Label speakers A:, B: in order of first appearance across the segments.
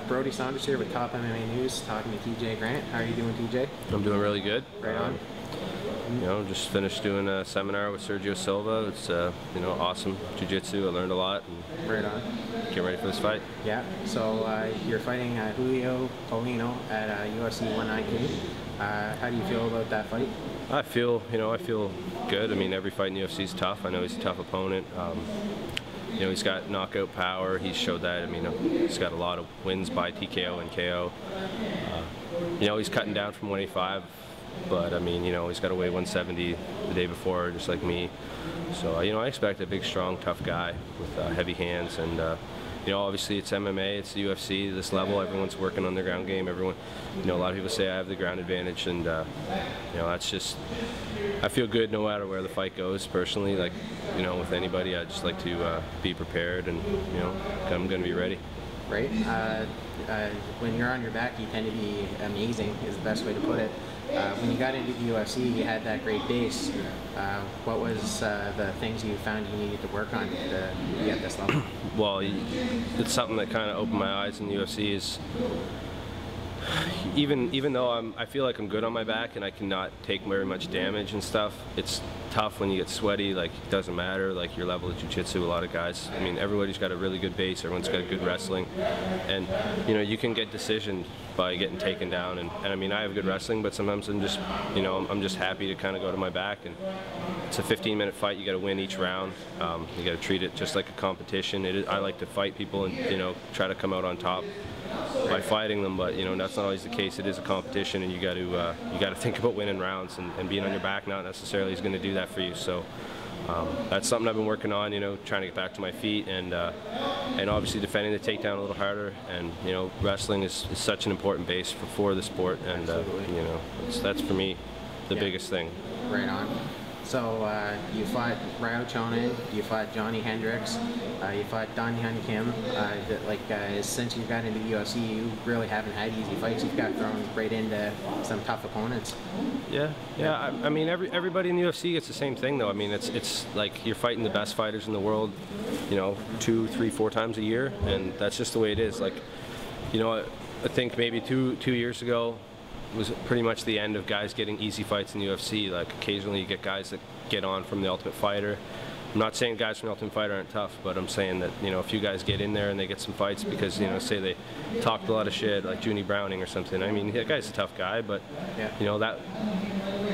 A: Brody Saunders here with Top MMA News, talking to TJ Grant. How are you doing, TJ?
B: I'm doing really good.
A: Right on.
B: You know, just finished doing a seminar with Sergio Silva. It's you know, awesome jiu-jitsu. I learned a lot. And
A: right on.
B: Get ready for this fight.
A: Yeah. So you're fighting Julio Paulino at UFC 119. How do you feel about that fight?
B: I feel good. I mean, every fight in the UFC is tough. I know he's a tough opponent. You know, he's got knockout power. He's showed that. I mean, he's got a lot of wins by TKO and KO. You know, he's cutting down from 185, but I mean, you know, he's got to weigh 170 the day before, just like me. So, you know, I expect a big, strong, tough guy with heavy hands. And you know, obviously it's MMA, it's the UFC. This level, everyone's working on their ground game. Everyone, you know, a lot of people say I have the ground advantage, and you know, that's just. I feel good no matter where the fight goes. Personally, like, you know, with anybody, I just like to be prepared, and you know, I'm going to be ready.
A: Right. When you're on your back, you tend to be amazing, is the best way to put it. When you got into the UFC, you had that great base. What was the things you found you needed to work on to be at this level?
B: Well, it's something that kind of opened my eyes in the UFC. Is even though I feel like I'm good on my back and I cannot take very much damage and stuff, it's tough when you get sweaty. Like, it doesn't matter, like, your level of jiu-jitsu. A lot of guys, I mean, everybody's got a really good base, everyone's got good wrestling, and you know, you can get decisioned by getting taken down, and I mean, I have good wrestling, but sometimes I'm just, you know, I'm just happy to kind of go to my back. And it's a 15-minute fight. You got to win each round. You got to treat it just like a competition. I like to fight people and, you know, try to come out on top by fighting them, but you know, that's not always the case. It is a competition, and you got to think about winning rounds, and being on your back not necessarily is going to do that for you. So that's something I've been working on, you know, trying to get back to my feet, and obviously defending the takedown a little harder. And you know, wrestling is such an important base for the sport, and you know, that's for me the biggest thing.
A: Right on. So you fought Ryo Chonin, you fought Johnny Hendricks, you fought Don Hyun Kim. Since you got into the UFC, you really haven't had easy fights. You've got thrown right into some tough opponents.
B: Yeah. I mean, everybody in the UFC gets the same thing, though. I mean, it's like you're fighting the best fighters in the world, you know, 2, 3, 4 times a year, and that's just the way it is. Like, you know, I think maybe two years ago was pretty much the end of guys getting easy fights in the UFC. Like, occasionally you get guys that get on from the Ultimate Fighter. I'm not saying guys from the Ultimate Fighter aren't tough, but I'm saying that, you know, a few guys get in there and they get some fights because, you know, say they talked a lot of shit, like Junie Browning or something. I mean, that guy's a tough guy, but you know, that,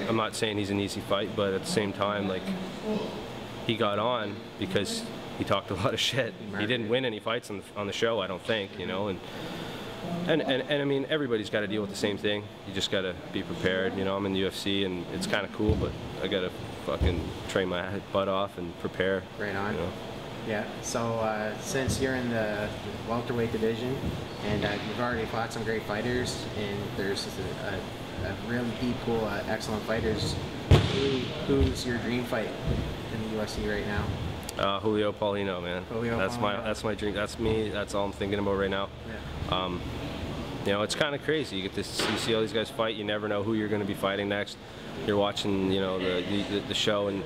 B: I'm not saying he's an easy fight, but at the same time, like, he got on because he talked a lot of shit. He didn't win any fights on the show, I don't think, you know, and I mean, everybody's got to deal with the same thing. You just got to be prepared. You know, I'm in the UFC, and it's kind of cool, but I got to fucking train my butt off and prepare. Right on. You know?
A: Yeah. So since you're in the welterweight division, and you've already fought some great fighters, and there's a really deep pool of excellent fighters, who's your dream fight in the UFC right now?
B: Julio Paulino, man. That's my dream. That's me. That's all I'm thinking about right now. Yeah. You know, it's kind of crazy. You get to see all these guys fight. You never know who you're going to be fighting next. You're watching, you know, the show, and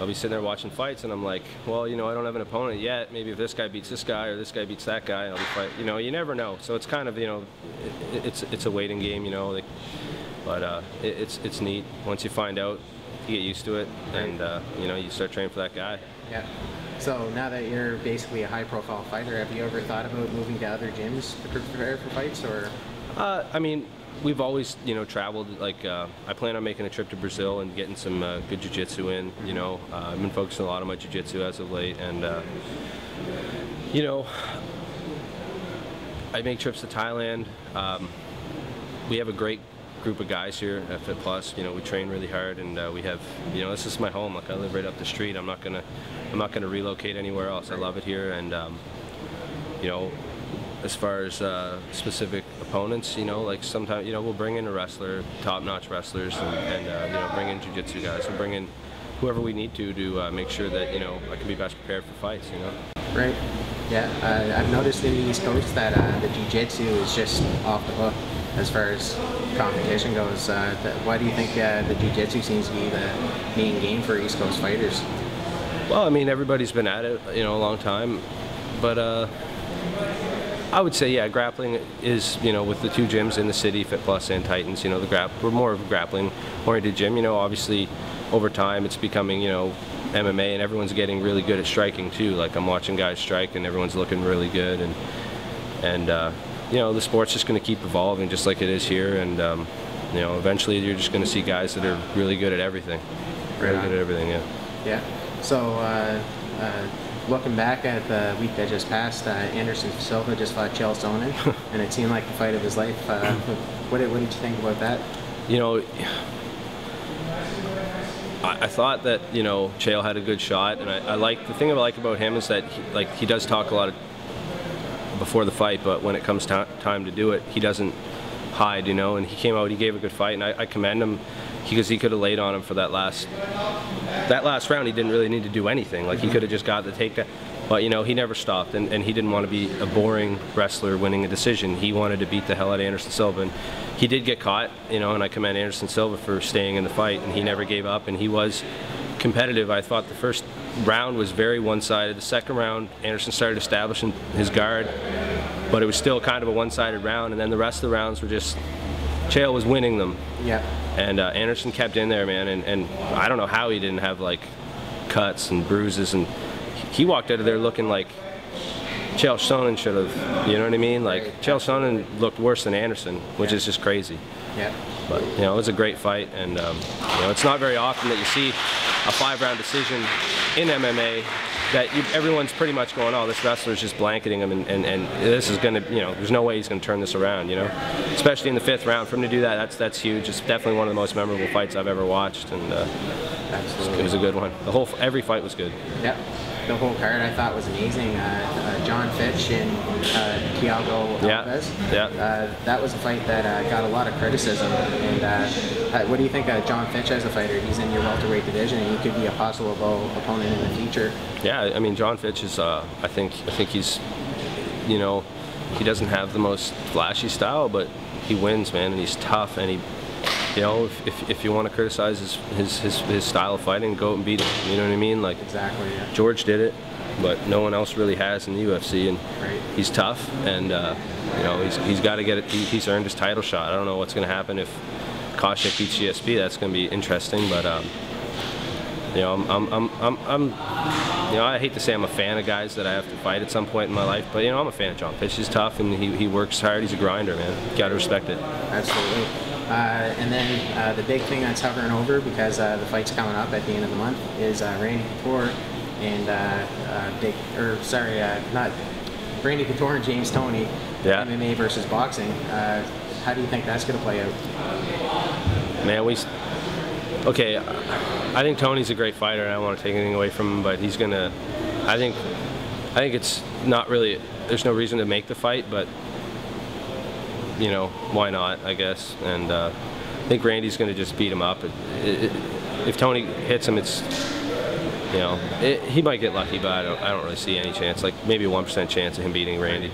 B: I'll be sitting there watching fights, and I'm like, well, you know, I don't have an opponent yet. Maybe if this guy beats this guy or this guy beats that guy, I'll be fighting. You know, you never know. So it's kind of, you know, it's a waiting game, you know. Like, but it's neat. Once you find out, you get used to it, and you know, you start training for that guy.
A: Yeah. So now that you're basically a high-profile fighter, have you ever thought about moving to other gyms to prepare for fights, or?
B: I mean, we've always, you know, traveled. Like, I plan on making a trip to Brazil and getting some good jiu-jitsu in. You know, I've been focusing a lot on my jiu-jitsu as of late, and you know, I make trips to Thailand. We have a great group of guys here at Fit Plus. You know, we train really hard, and we have, you know, this is my home. Like, I live right up the street. I'm not gonna relocate anywhere else. I love it here, and you know, as far as specific opponents, you know, like, sometimes, you know, we'll bring in a wrestler, top-notch wrestlers, and you know, bring in jiu-jitsu guys. We'll bring in whoever we need to make sure that, you know, I can be best prepared for fights. You know.
A: Right. Yeah. I've noticed in the East Coast that the jiu-jitsu is just off the hook as far as competition goes. Why do you think the jiu-jitsu seems to be the main game for East Coast fighters?
B: Well, I mean, everybody's been at it, you know, a long time, but I would say, yeah, grappling is, with the 2 gyms in the city, Fit Plus and Titans, we're more of a grappling-oriented gym. Obviously, over time, it's becoming, MMA, and everyone's getting really good at striking too. Like, I'm watching guys strike, and everyone's looking really good, and the sport's just going to keep evolving, just like it is here, and eventually, you're just going to see guys that are really good at everything. Really good at everything, yeah.
A: Yeah. So, looking back at the week that just passed, Anderson Silva just fought Chael Sonnen, and it seemed like the fight of his life. What did you think about that?
B: I thought that Chael had a good shot, and I like the thing I like about him is that he does talk a lot before the fight, but when it comes time to do it, he doesn't hide, and he came out, he gave a good fight, and I commend him because he could have laid on him for that last round. He didn't really need to do anything. Like, he could have just got the takedown, but he never stopped, and he didn't want to be a boring wrestler winning a decision. He wanted to beat the hell out of Anderson Silva, and he did get caught, and I commend Anderson Silva for staying in the fight, and he never gave up, and he was competitive. I thought the first round was very one-sided. The second round, Anderson started establishing his guard, but it was still kind of a one-sided round, and then the rest of the rounds were just, Chael was winning them.
A: Yeah.
B: And Anderson kept in there, man, and I don't know how he didn't have, like, cuts and bruises, and he walked out of there looking like Chael Sonnen should have, you know what I mean? Like, Chael Sonnen looked worse than Anderson, which is just crazy.
A: Yeah.
B: But, it was a great fight, and, it's not very often that you see a 5-round decision in MMA that everyone's pretty much going, oh, this wrestler's just blanketing him, and this is going to, there's no way he's going to turn this around, Especially in the 5th round. For him to do that, that's huge. It's definitely one of the most memorable fights I've ever watched, and it was a good one. Every fight was good.
A: Yep. The whole card I thought was amazing. John Fitch and Thiago Alves.
B: Yeah.
A: That was a fight that got a lot of criticism. And what do you think of John Fitch as a fighter? He's in your welterweight division, and he could be a possible opponent in the future.
B: Yeah, I mean, John Fitch is. I think he's. He doesn't have the most flashy style, but he wins, man, and he's tough, and he. If you want to criticize his style of fighting, go out and beat him. You know what I mean? Like,
A: exactly. Yeah.
B: George did it, but no one else really has in the UFC, and he's tough, and he's got to get it. He's earned his title shot. I don't know what's going to happen if Koscheck beats GSP. That's going to be interesting, but I hate to say I'm a fan of guys that I have to fight at some point in my life, but I'm a fan of John Fitch. He's tough, and he works hard. He's a grinder, man. You got to respect it.
A: Absolutely. And then the big thing that's hovering over, because the fight's coming up at the end of the month, is Randy Couture and not Randy Couture and James Toney, MMA versus boxing. How do you think that's going to play out?
B: Man, okay. I think Tony's a great fighter, and I don't want to take anything away from him, but he's gonna. I think it's not really. There's no reason to make the fight, but. Why not, I guess, and I think Randy's going to just beat him up. If Tony hits him, he might get lucky, but I don't really see any chance, like maybe a 1% chance of him beating Randy,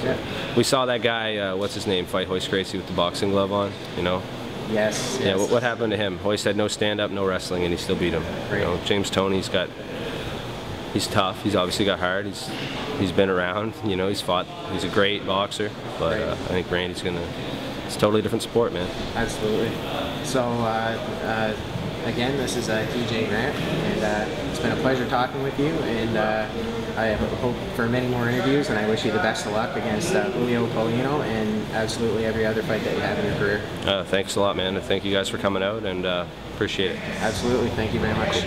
A: Yeah.
B: We saw that guy, what's his name, fight Hoist Gracie with the boxing glove on,
A: Yes.
B: Yeah, what happened to him? Hoist had no stand-up, no wrestling, and he still beat him.
A: Right.
B: James Toney's he's tough. He's obviously got heart. He's been around. He's fought. He's a great boxer. But I think Randy's gonna. It's a totally different sport, man.
A: Absolutely. So again, this is TJ Grant, and it's been a pleasure talking with you. And I hope for many more interviews. And I wish you the best of luck against Julio Paulino and absolutely every other fight that you have in your career.
B: Thanks a lot, man. And thank you guys for coming out, and appreciate it.
A: Absolutely. Thank you very much.